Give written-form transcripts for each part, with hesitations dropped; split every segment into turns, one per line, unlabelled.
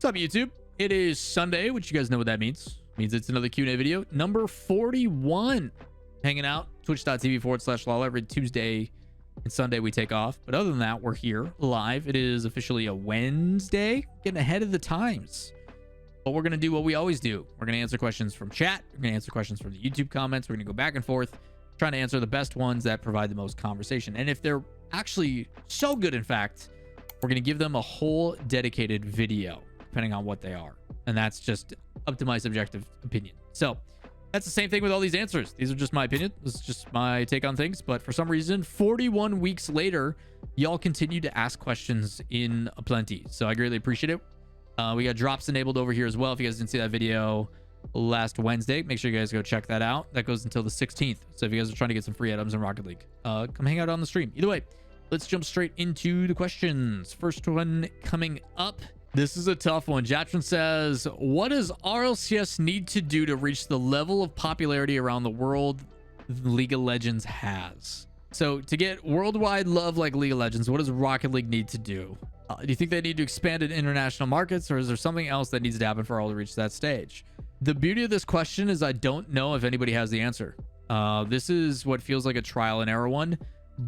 What's up, YouTube? It is Sunday, which you guys know what that means. It means it's another Q&A video, number 41. Hanging out, twitch.tv/Lawler. Every Tuesday and Sunday we take off. But other than that, we're here live. It is officially a Wednesday, getting ahead of the times. But we're going to do what we always do. We're going to answer questions from chat. We're going to answer questions from the YouTube comments. We're going to go back and forth, trying to answer the best ones that provide the most conversation. And if they're actually so good, in fact, we're going to give them a whole dedicated video, depending on what they are. And that's just up to my subjective opinion. So that's the same thing with all these answers. These are just my opinion. This is just my take on things. But for some reason, 41 weeks later, y'all continue to ask questions in aplenty. So I greatly appreciate it. We got drops enabled over here as well. If you guys didn't see that video last Wednesday, make sure you guys go check that out. That goes until the 16th. So if you guys are trying to get some free items in Rocket League, come hang out on the stream. Either way, let's jump straight into the questions. First one coming up. This is a tough one. Japson says, what does RLCS need to do to reach the level of popularity around the world League of Legends has? So to get worldwide love like League of Legends, what does Rocket League need to do? Do you think they need to expand in international markets, or is there something else that needs to happen for all to reach that stage? The beauty of this question is I don't know if anybody has the answer. This is what feels like a trial and error one,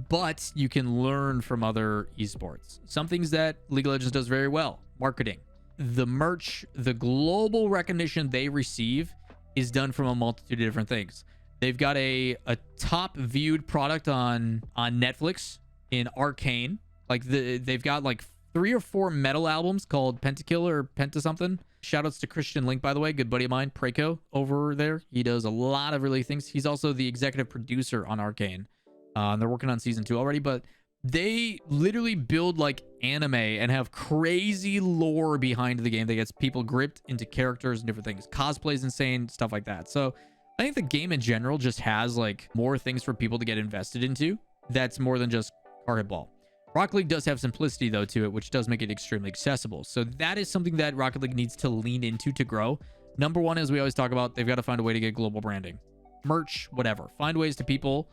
but you can learn from other esports. Some things that League of Legends does very well: marketing, the merch, the global recognition they receive is done from a multitude of different things. They've got a top viewed product on Netflix in Arcane. Like they've got like 3 or 4 metal albums called Pentakill or Penta something. Shoutouts to Christian Link, by the way, good buddy of mine, Preco over there. He does a lot of really things. He's also the executive producer on Arcane. They're working on season 2 already, but they literally build like anime and have crazy lore behind the game that gets people gripped into characters and different things. Cosplay is insane, stuff like that. So I think the game in general just has like more things for people to get invested into. That's more than just target ball. Rocket League does have simplicity though to it, which does make it extremely accessible. So that is something that Rocket League needs to lean into to grow. Number one, as we always talk about, they've got to find a way to get global branding, merch, whatever. Find ways to people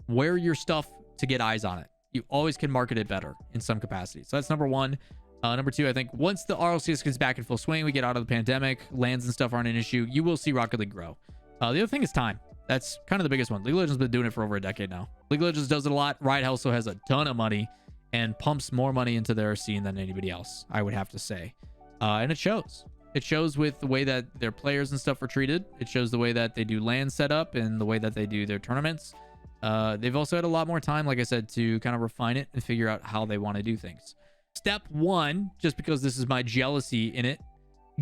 wear your stuff to get eyes on it. You always can market it better in some capacity. So that's number one. Number two, I think once the RLCS gets back in full swing, we get out of the pandemic, lands and stuff aren't an issue, you will see Rocket League grow. The other thing is time. That's kind of the biggest one. League of Legends has been doing it for over a decade now. League of Legends does it a lot. Riot also has a ton of money and pumps more money into their scene than anybody else, I would have to say. And it shows. It shows with the way that their players and stuff are treated. It shows the way that they do LAN setup and the way that they do their tournaments. They've also had a lot more time, like I said, to kind of refine it and figure out how they want to do things. Step one, just because this is my jealousy in it,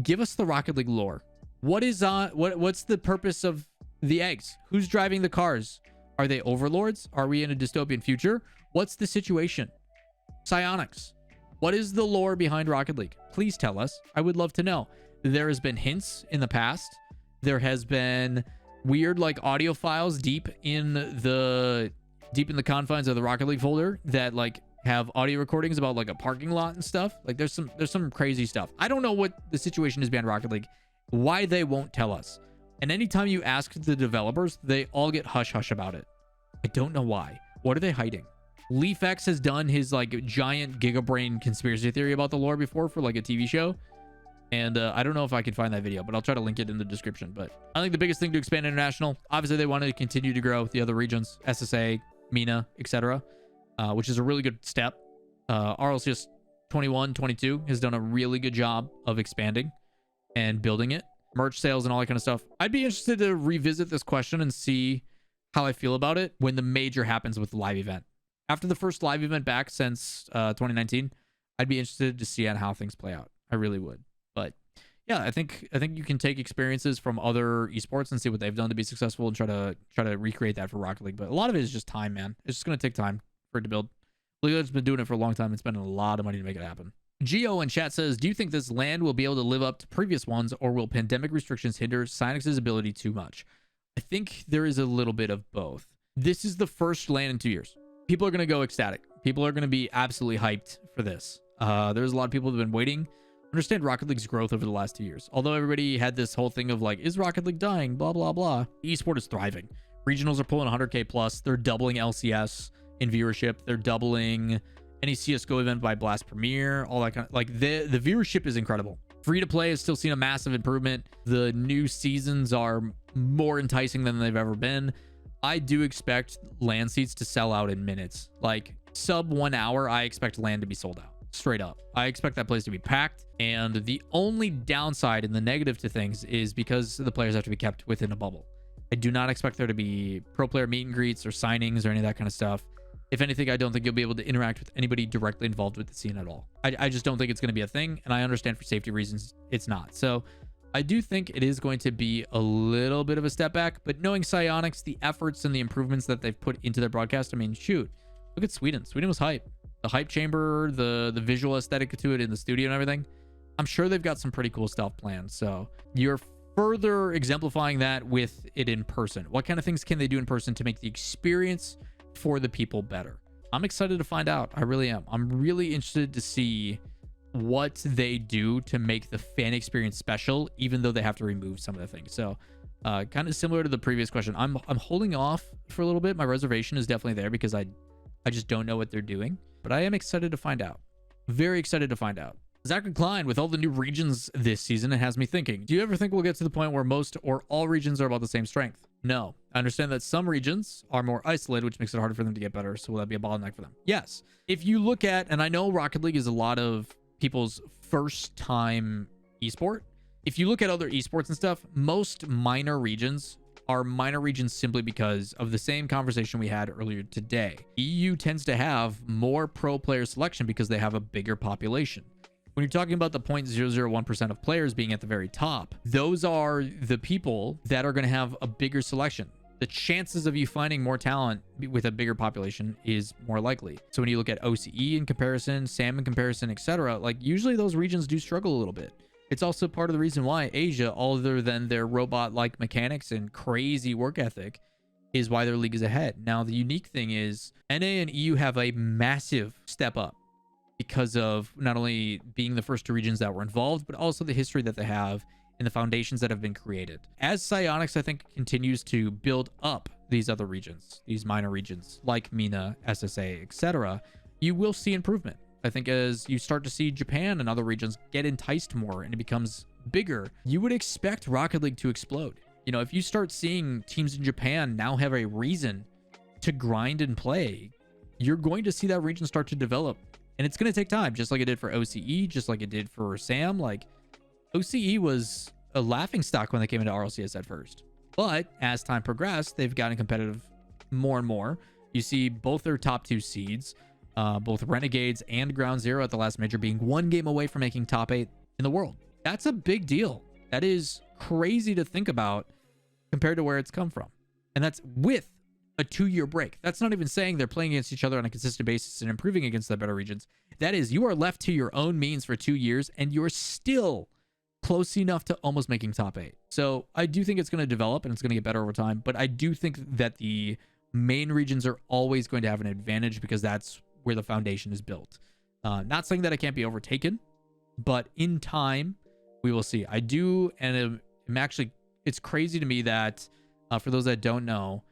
give us the Rocket League lore. What is what's the purpose of the eggs? Who's driving the cars? Are they overlords? Are we in a dystopian future? What's the situation? Psionics. What is the lore behind Rocket League? Please tell us. I would love to know. There has been hints in the past. There has been weird like audio files deep in the confines of the Rocket League folder that like have audio recordings about like a parking lot and stuff. Like there's some crazy stuff. I don't know what the situation is behind Rocket League, why they won't tell us. And anytime you ask the developers, they all get hush hush about it. I don't know why. What are they hiding? LeafX has done his like giant gigabrain conspiracy theory about the lore before for like a TV show. And I don't know if I can find that video, but I'll try to link it in the description. But I think the biggest thing to expand international, obviously they wanted to continue to grow the other regions, SSA, MENA, etc., which is a really good step. RLCS 21, 22 has done a really good job of expanding and building it. Merch sales and all that kind of stuff. I'd be interested to revisit this question and see how I feel about it when the major happens with the live event. After the first live event back since 2019, I'd be interested to see on how things play out. I really would. But yeah, I think you can take experiences from other esports and see what they've done to be successful and try to recreate that for Rocket League. But a lot of it is just time, man. It's just going to take time for it to build. League of Legends has been doing it for a long time and spending a lot of money to make it happen. Geo in chat says, do you think this land will be able to live up to previous ones, or will pandemic restrictions hinder Psyonix's ability too much? I think there is a little bit of both. This is the first land in 2 years. People are going to go ecstatic. People are going to be absolutely hyped for this. There's a lot of people that have been waiting. Understand Rocket League's growth over the last 2 years. Although everybody had this whole thing of like, is Rocket League dying? Blah, blah, blah. Esport is thriving. Regionals are pulling 100K plus. They're doubling LCS in viewership. They're doubling any CSGO event by Blast Premier, all that kind of, like the viewership is incredible. Free to play has still seen a massive improvement. The new seasons are more enticing than they've ever been. I do expect LAN seats to sell out in minutes. Like sub 1 hour, I expect LAN to be sold out. Straight up. I expect that place to be packed. And the only downside and the negative to things is because the players have to be kept within a bubble. I do not expect there to be pro player meet and greets or signings or any of that kind of stuff. If anything, I don't think you'll be able to interact with anybody directly involved with the scene at all. I just don't think it's going to be a thing. And I understand for safety reasons, it's not. So I do think it is going to be a little bit of a step back. But knowing Psyonix, the efforts and the improvements that they've put into their broadcast, I mean, shoot, look at Sweden. Sweden was hype. The hype chamber, the visual aesthetic to it in the studio and everything. I'm sure they've got some pretty cool stuff planned. So you're further exemplifying that with it in person. What kind of things can they do in person to make the experience for the people better? I'm excited to find out. I really am. I'm really interested to see what they do to make the fan experience special, even though they have to remove some of the things. So kind of similar to the previous question, I'm holding off for a little bit. My reservation is definitely there because I just don't know what they're doing, but I am excited to find out. Very excited to find out. Zachary Klein, with all the new regions this season, it has me thinking, do you ever think we'll get to the point where most or all regions are about the same strength? No. I understand that some regions are more isolated, which makes it harder for them to get better. So will that be a bottleneck for them? Yes. If you look at, and I know Rocket League is a lot of people's first time esport. If you look at other esports and stuff, most minor regions are minor regions simply because of the same conversation we had earlier today. EU tends to have more pro player selection because they have a bigger population. When you're talking about the 0.001% of players being at the very top, those are the people that are going to have a bigger selection. The chances of you finding more talent with a bigger population is more likely. So when you look at OCE in comparison, SAM in comparison, etc., like usually those regions do struggle a little bit. It's also part of the reason why Asia, other than their robot-like mechanics and crazy work ethic, is why their league is ahead. Now, the unique thing is NA and EU have a massive step up because of not only being the first two regions that were involved, but also the history that they have and the foundations that have been created. As Psyonix, I think, continues to build up these other regions, these minor regions like MENA, SSA, etc., you will see improvement. I think as you start to see Japan and other regions get enticed more and it becomes bigger, you would expect Rocket League to explode. You know, if you start seeing teams in Japan now have a reason to grind and play, you're going to see that region start to develop. And it's going to take time, just like it did for OCE, just like it did for SAM. Like, OCE was a laughingstock when they came into RLCS at first. But as time progressed, they've gotten competitive more and more. You see both their top two seeds, both Renegades and Ground Zero at the last major, being one game away from making top 8 in the world. That's a big deal. That is crazy to think about compared to where it's come from. And that's with a 2-year break. That's not even saying they're playing against each other on a consistent basis and improving against the better regions. That is, you are left to your own means for 2 years and you're still close enough to almost making top 8. So I do think it's going to develop and it's going to get better over time. But I do think that the main regions are always going to have an advantage because that's where the foundation is built. Not saying that it can't be overtaken, but in time, we will see. I do, and I'm actually, it's crazy to me that for those that don't know,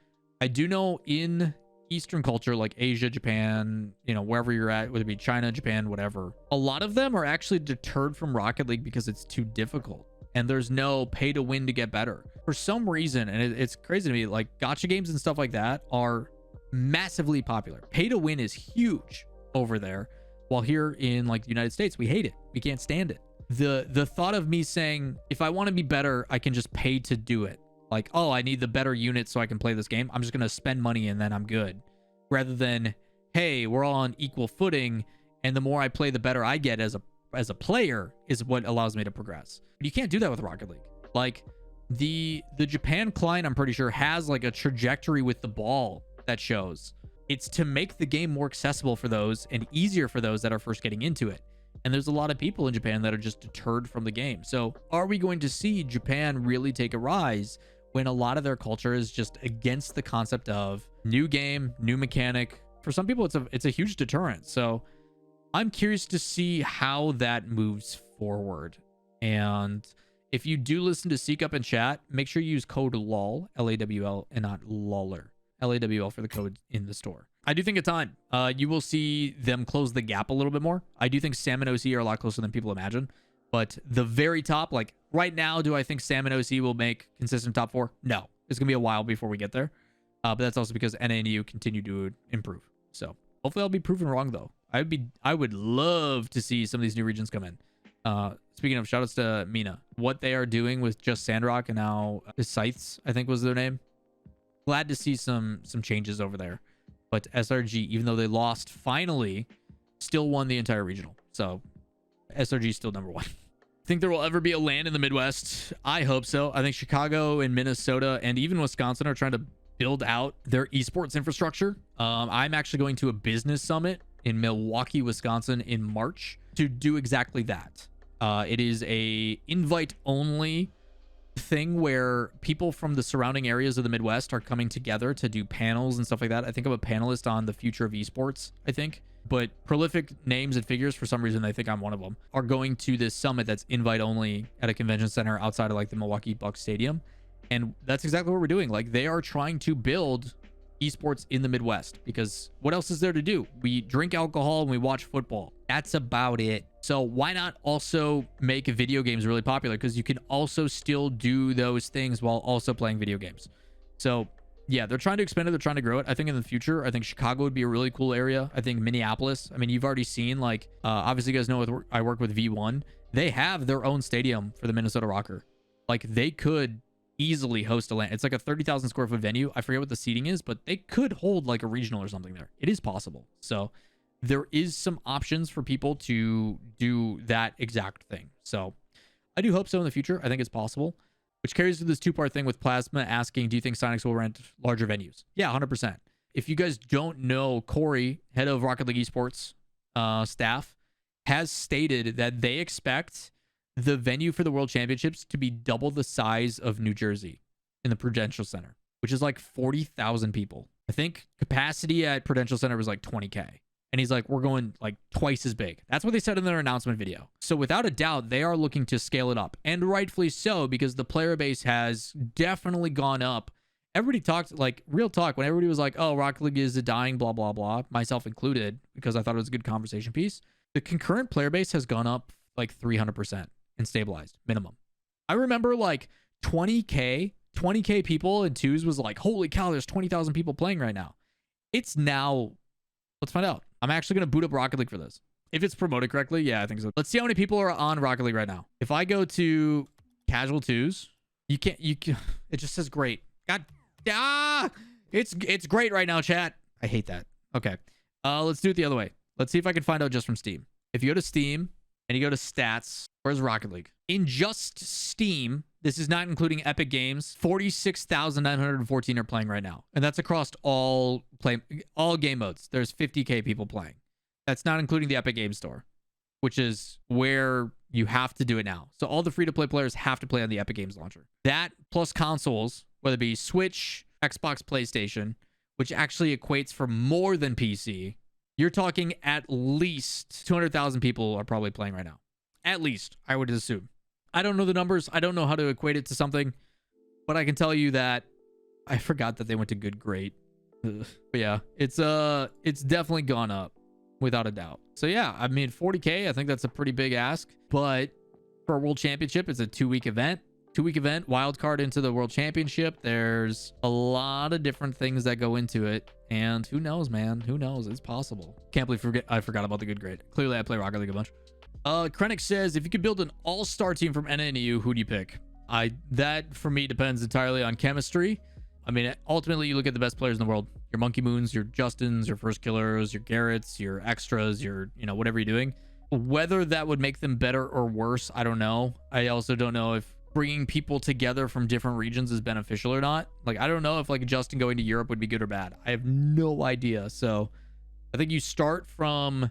I do know in Eastern culture, like Asia, Japan, you know, wherever you're at, whether it be China, Japan, whatever, a lot of them are actually deterred from Rocket League because it's too difficult and there's no pay to win to get better. For some reason, and it's crazy to me, like gacha games and stuff like that are massively popular. Pay to win is huge over there, while here in like the United States, we hate it. We can't stand it. The thought of me saying, if I want to be better, I can just pay to do it. Like, oh, I need the better unit so I can play this game. I'm just going to spend money and then I'm good. Rather than, hey, we're all on equal footing and the more I play, the better I get as a player is what allows me to progress. But you can't do that with Rocket League. Like the Japan client, I'm pretty sure, has like a trajectory with the ball that shows. It's to make the game more accessible for those and easier for those that are first getting into it. And there's a lot of people in Japan that are just deterred from the game. So are we going to see Japan really take a rise when a lot of their culture is just against the concept of new game, new mechanic? For some people, it's a huge deterrent. So I'm curious to see how that moves forward. And if you do listen to Seek Up in chat, make sure you use code LAWL, L-A-W-L, and not Lawler, L-A-W-L, for the code in the store. I do think it's time. You will see them close the gap a little bit more. I do think Sam and OC are a lot closer than people imagine. But the very top, like right now, do I think Sam and OC will make consistent top 4? No. It's going to be a while before we get there. But that's also because NA and EU continue to improve. So hopefully I'll be proven wrong, though. I would love to see some of these new regions come in. Speaking of, shoutouts to Mina. What they are doing with just Sandrock and now Scythes, I think was their name. Glad to see some changes over there. But SRG, even though they lost, finally still won the entire regional. So SRG is still number 1. Think there will ever be a LAN in the Midwest? I hope so. I think Chicago and Minnesota and even Wisconsin are trying to build out their esports infrastructure. I'm actually going to a business summit in Milwaukee, Wisconsin in March to do exactly that. It is a invite only thing where people from the surrounding areas of the Midwest are coming together to do panels and stuff like that. I think I'm a panelist on the future of esports, I think. But prolific names and figures, for some reason, I think I'm one of them, are going to this summit that's invite only at a convention center outside of like the Milwaukee Bucks Stadium. And that's exactly what we're doing. Like, they are trying to build esports in the Midwest, because what else is there to do? We drink alcohol and we watch football. That's about it. So why not also make video games really popular? Because you can also still do those things while also playing video games. So yeah, they're trying to expand it. They're trying to grow it. I think in the future, I think Chicago would be a really cool area. I think Minneapolis. I mean, you've already seen, like, obviously you guys know I work with V1. They have their own stadium for the Minnesota Rocker. Like, they could easily host a LAN. It's like a 30,000 square foot venue. I forget what the seating is, but they could hold like a regional or something there. It is possible. So there is some options for people to do that exact thing. So I do hope so in the future. I think it's possible. Which carries to this two-part thing with Plasma asking, do you think Sonics will rent larger venues? Yeah, 100%. If you guys don't know, Corey, head of Rocket League Esports staff, has stated that they expect the venue for the World Championships to be double the size of New Jersey in the Prudential Center, which is like 40,000 people. I think capacity at Prudential Center was like 20K. And he's like, we're going like twice as big. That's what they said in their announcement video. So without a doubt, they are looking to scale it up. And rightfully so, because the player base has definitely gone up. Everybody talked, like, real talk, when everybody was like, oh, Rocket League is a dying, blah, blah, blah, myself included, because I thought it was a good conversation piece. The concurrent player base has gone up like 300% and stabilized, minimum. I remember like 20K people in twos was like, holy cow, there's 20,000 people playing right now. It's now, let's find out. I'm actually going to boot up Rocket League for this. If it's promoted correctly, yeah, I think so. Let's see how many people are on Rocket League right now. If I go to casual twos, you can, it just says great. God, it's great right now, chat. I hate that. Okay. Let's do it the other way. Let's see if I can find out just from Steam. If you go to Steam and you go to stats, where's Rocket League? In just Steam, this is not including Epic Games, 46,914 are playing right now. And that's across all game modes. There's 50K people playing. That's not including the Epic Games Store, which is where you have to do it now. So all the free-to-play players have to play on the Epic Games launcher. That plus consoles, whether it be Switch, Xbox, PlayStation, which actually equates for more than PC, you're talking at least 200,000 people are probably playing right now. At least, I would assume. I don't know the numbers. I don't know how to equate it to something, but I can tell you that I forgot that they went to good great. But yeah, it's definitely gone up without a doubt. So yeah, I mean, 40K, I think that's a pretty big ask, but for a world championship, it's a 2-week event. 2-week event, wild card into the world championship. There's a lot of different things that go into it, and who knows, man? Who knows? It's possible. Can't believe I forgot about the good grade. Clearly, I play Rocket League a bunch. Krennic says, if you could build an all-star team from NNU, who do you pick? That for me depends entirely on chemistry. I mean, ultimately, you look at the best players in the world. Your Monkey Moons, your Justins, your First Killers, your Garretts, your Extras, your, whatever you're doing. Whether that would make them better or worse, I don't know. I also don't know if bringing people together from different regions is beneficial or not. Like, I don't know if like Justin going to Europe would be good or bad. I have no idea. So I think you start from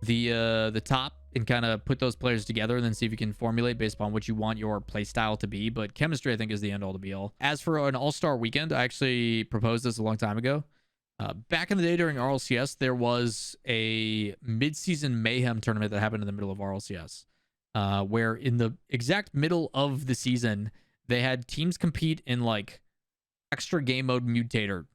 the top and kind of put those players together and then see if you can formulate based upon what you want your play style to be. But chemistry, I think, is the end all to be all. As for an all-star weekend, I actually proposed this a long time ago. Back in the day during RLCS, there was a mid-season mayhem tournament that happened in the middle of RLCS, where in the exact middle of the season, they had teams compete in like extra game mode mutator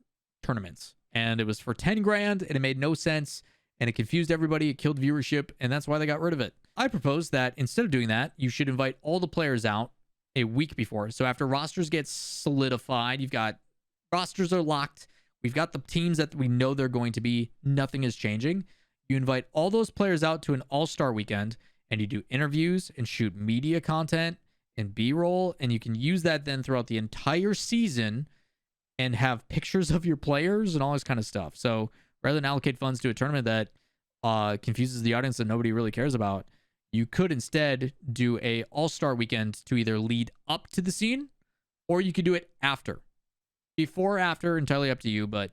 tournaments. And it was for 10 grand and it made no sense. And it confused everybody. It killed viewership. And that's why they got rid of it. I propose that instead of doing that, you should invite all the players out a week before. So after rosters get solidified, you've got rosters are locked. We've got the teams that we know they're going to be. Nothing is changing. You invite all those players out to an all-star weekend, and you do interviews and shoot media content and B-roll, and you can use that then throughout the entire season and have pictures of your players and all this kind of stuff. So rather than allocate funds to a tournament that confuses the audience that nobody really cares about, you could instead do a all-star weekend to either lead up to the scene, or you could do it after. Before or after, entirely up to you, but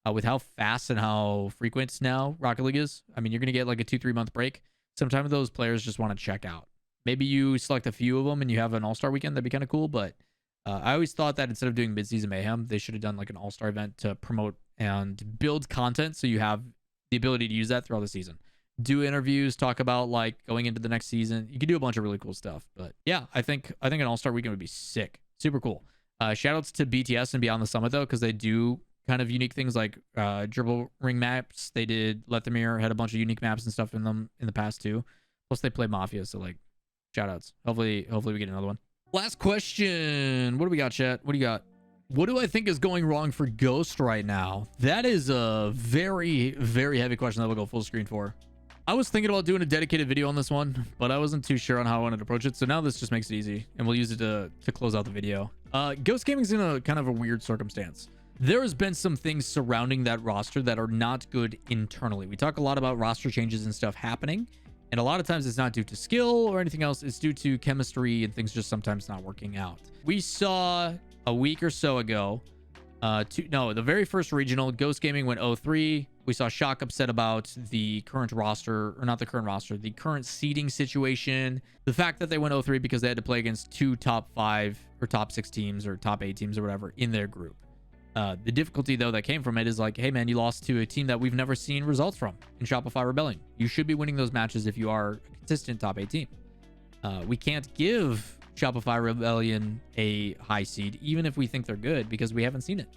with how fast and how frequent now Rocket League is, I mean, you're going to get like a 2-3 month break. Sometimes those players just want to check out. Maybe you select a few of them and you have an all-star weekend. That'd be kind of cool, but I always thought that instead of doing mid-season mayhem, they should have done like an all-star event to promote and build content so you have the ability to use that throughout the season. Do interviews, talk about like going into the next season. You can do a bunch of really cool stuff. But yeah, I think an all-star weekend would be sick. Super cool. Shoutouts to BTS and Beyond the Summit though, because they do kind of unique things like dribble ring maps. They did Let the Mirror, had a bunch of unique maps and stuff in them in the past too. Plus they play Mafia, so like shoutouts. Hopefully we get another one. Last question. What do we got, chat? What do you got? What do I think is going wrong for Ghost right now? That is a very, very heavy question that we'll go full screen for. I was thinking about doing a dedicated video on this one, but I wasn't too sure on how I wanted to approach it. So now this just makes it easy, and we'll use it to close out the video. Ghost Gaming's in a kind of a weird circumstance. There has been some things surrounding that roster that are not good internally. We talk a lot about roster changes and stuff happening, and a lot of times it's not due to skill or anything else. It's due to chemistry and things just sometimes not working out. We saw a week or so ago, the very first regional, Ghost Gaming went 0-3. We saw Shock upset about the current roster, or not the current roster, the current seeding situation. The fact that they went 0-3 because they had to play against 2 top 5 or top 6 teams or top 8 teams or whatever in their group. The difficulty, though, that came from it is like, hey, man, you lost to a team that we've never seen results from in Shopify Rebellion. You should be winning those matches if you are a consistent top 8 team. We can't give Shopify Rebellion a high seed, even if we think they're good, because we haven't seen it.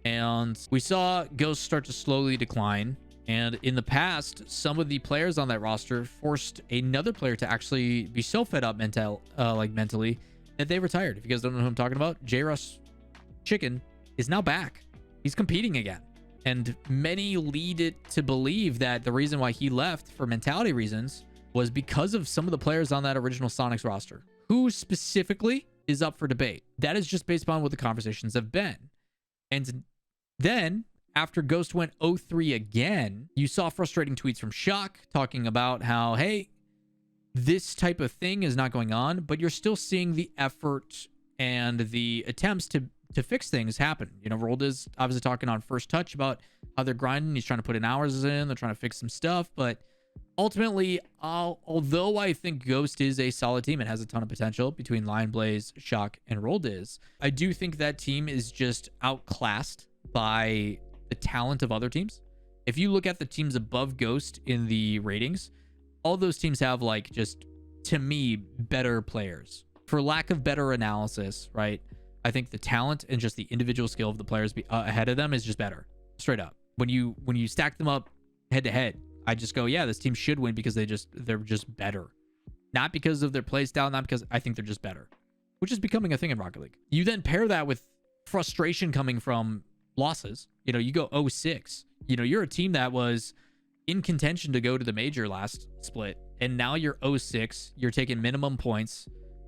And we saw Ghost start to slowly decline. And in the past, some of the players on that roster forced another player to actually be so fed up mentally that they retired. If you guys don't know who I'm talking about, J-Rush Chicken is now back. He's competing again. And many lead it to believe that the reason why he left for mentality reasons was because of some of the players on that original Sonics roster. Who specifically is up for debate? That is just based upon what the conversations have been. And then, after Ghost went 0-3 again, you saw frustrating tweets from Shock talking about how, hey, this type of thing is not going on, but you're still seeing the effort and the attempts to fix things happen. You know, Rold is obviously talking on First Touch about how they're grinding. He's trying to put in hours in. They're trying to fix some stuff. But ultimately, although I think Ghost is a solid team and has a ton of potential between Lion Blaze, Shock, and Rold is, I do think that team is just outclassed by the talent of other teams. If you look at the teams above Ghost in the ratings, all those teams have, like, just, to me, better players. For lack of better analysis, right? I think the talent and just the individual skill of the players ahead of them is just better. Straight up. When you stack them up head to head, I just go, yeah, this team should win because they're just better. Not because of their play style, not because I think they're just better. Which is becoming a thing in Rocket League. You then pair that with frustration coming from losses. You know, you go 0-6. You know, you're a team that was in contention to go to the major last split, and now you're 0-6. You're taking minimum points,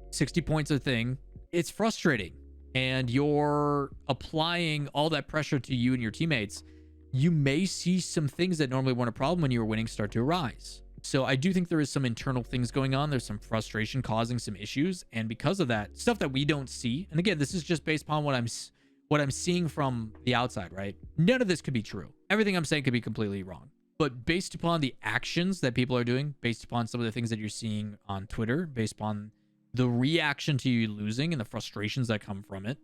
60 points a thing. It's frustrating. And you're applying all that pressure to you and your teammates. You may see some things that normally weren't a problem when you were winning start to arise. So I do think there is some internal things going on. There's some frustration causing some issues. And because of that, stuff that we don't see. And again, this is just based upon what I'm seeing from the outside, right? None of this could be true. Everything I'm saying could be completely wrong. But based upon the actions that people are doing, based upon some of the things that you're seeing on Twitter, based upon the reaction to you losing and the frustrations that come from it,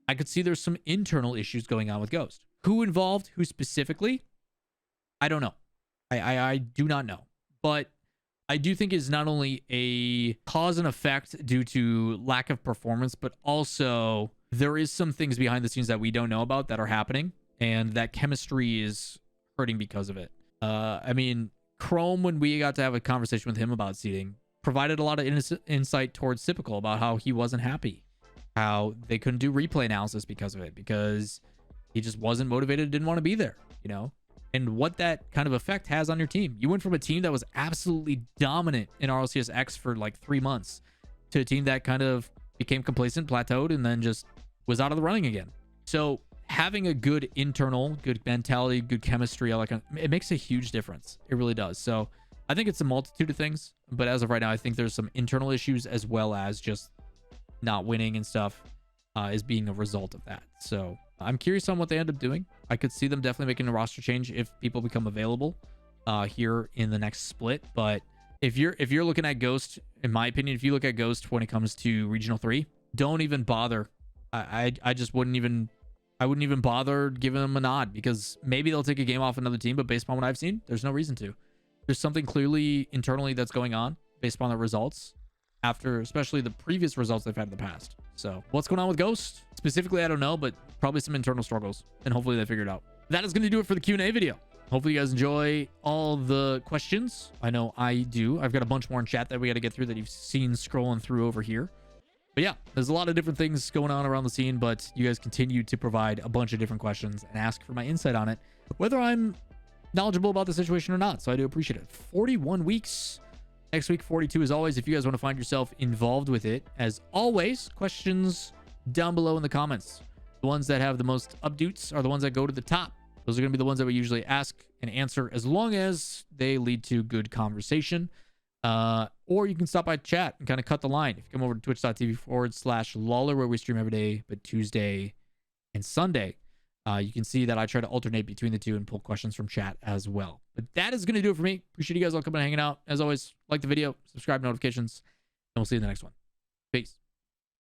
I could see there's some internal issues going on with Ghost. Who involved? Who specifically? I don't know. I do not know. But I do think it's not only a cause and effect due to lack of performance, but also there is some things behind the scenes that we don't know about that are happening, and that chemistry is hurting because of it. I mean, Chrome, when we got to have a conversation with him about seeding, provided a lot of insight towards Typical about how he wasn't happy, how they couldn't do replay analysis because of it, because he just wasn't motivated, didn't want to be there, you know, and what that kind of effect has on your team. You went from a team that was absolutely dominant in RLCS X for like 3 months to a team that kind of became complacent, plateaued, and then just was out of the running again. So having a good internal, good mentality, good chemistry, it makes a huge difference. It really does. So I think it's a multitude of things, but as of right now, I think there's some internal issues as well as just not winning and stuff is being a result of that. So I'm curious on what they end up doing. I could see them definitely making a roster change if people become available here in the next split. But if you're looking at Ghost, in my opinion, if you look at Ghost when it comes to Regional 3, don't even bother. I wouldn't even bother giving them a nod, because maybe they'll take a game off another team, but based on what I've seen, there's no reason to. There's something clearly internally that's going on based upon the results after especially the previous results they've had in the past. So what's going on with Ghost specifically, I don't know, but probably some internal struggles, and hopefully they figure it out. That is going to do it for the Q&A video. Hopefully you guys enjoy all the questions. I know I do. I've got a bunch more in chat that we got to get through that you've seen scrolling through over here. But yeah, there's a lot of different things going on around the scene, but you guys continue to provide a bunch of different questions and ask for my insight on it, whether I'm knowledgeable about the situation or not. So I do appreciate it. 41 weeks. Next week, 42 as always. If you guys want to find yourself involved with it, as always, questions down below in the comments. The ones that have the most updates are the ones that go to the top. Those are going to be the ones that we usually ask and answer, as long as they lead to good conversation. Or you can stop by chat and kind of cut the line. If you come over to twitch.tv/Lawler, where we stream every day, but Tuesday and Sunday, you can see that I try to alternate between the two and pull questions from chat as well. But that is going to do it for me. Appreciate you guys all coming and hanging out. As always, like the video, subscribe, notifications, and we'll see you in the next one. Peace.